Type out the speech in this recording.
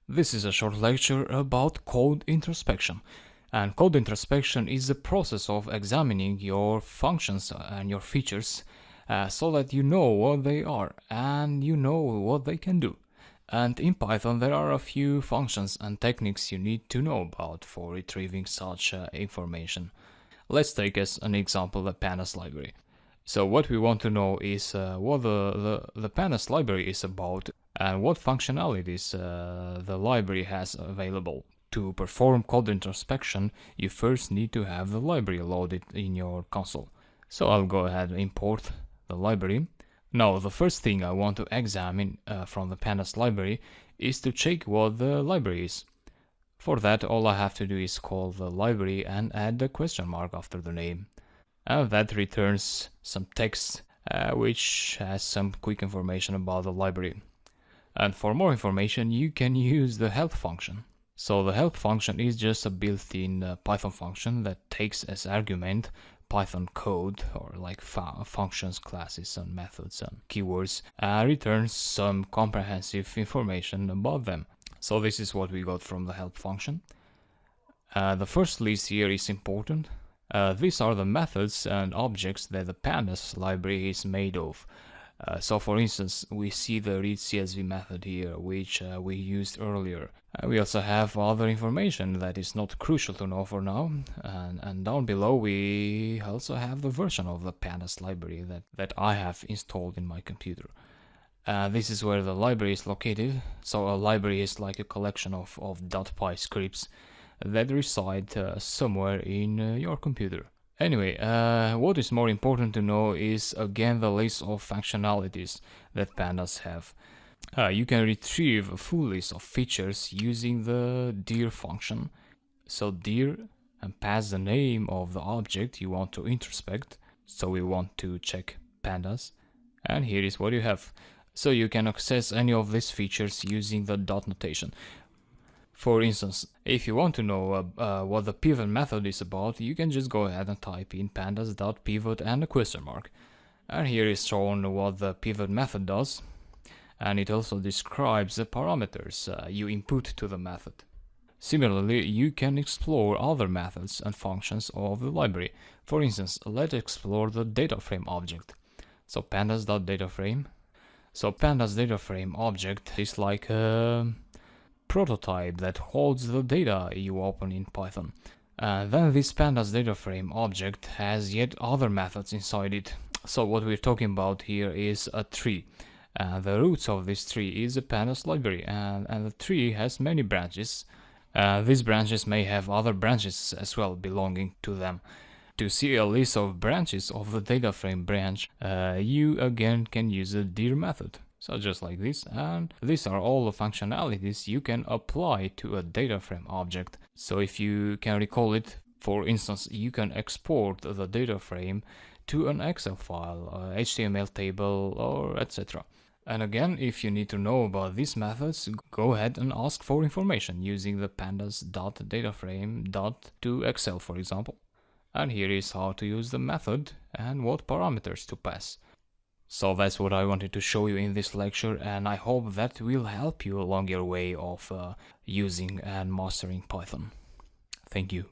This is a short lecture about code introspection. And code introspection is the process of examining your functions and your features so that you know what they are and you know what they can do. And in Python there are a few functions and techniques you need to know about for retrieving such information. Let's take as an example the pandas library. So what we want to know is what the pandas library is about and what functionalities the library has available. To perform code introspection, you first need to have the library loaded in your console. So I'll go ahead and import the library. Now the first thing I want to examine from the pandas library is to check what the library is. For that, all I have to do is call the library and add the question mark after the name. And that returns some text which has some quick information about the library. And for more information you can use the help function. So the help function is just a built-in Python function that takes as argument Python code or like functions, classes and methods and keywords and returns some comprehensive information about them. So this is what we got from the help function. The first list here is important. These are the methods and objects that the pandas library is made of. So for instance, we see the readCSV method here, which we used earlier. We also have other information that is not crucial to know for now. And down below we also have the version of the pandas library that I have installed in my computer. This is where the library is located. So a library is like a collection of .py scripts that reside somewhere in your computer. Anyway, what is more important to know is again the list of functionalities that pandas have. You can retrieve a full list of features using the dir function. So dir and pass the name of the object you want to introspect. So we want to check pandas. And here is what you have. So you can access any of these features using the dot notation. For instance, if you want to know what the pivot method is about, you can just go ahead and type in pandas.pivot and a question mark. And here is shown what the pivot method does. And it also describes the parameters you input to the method. Similarly, you can explore other methods and functions of the library. For instance, let's explore the dataframe object. So pandas.dataframe. So pandas dataframe object is like a prototype that holds the data you open in Python. Then this pandas dataframe object has yet other methods inside it. So what we're talking about here is a tree. The roots of this tree is a pandas library, and the tree has many branches. These branches may have other branches as well belonging to them. To see a list of branches of the dataframe branch, you again can use the dir method. So just like this, and these are all the functionalities you can apply to a dataframe object. So if you can recall it, for instance, you can export the dataframe to an Excel file, HTML table, or etc. And again, if you need to know about these methods, go ahead and ask for information using the pandas.dataframe.toExcel, for example. And here is how to use the method and what parameters to pass. So that's what I wanted to show you in this lecture, and I hope that will help you along your way of using and mastering Python. Thank you.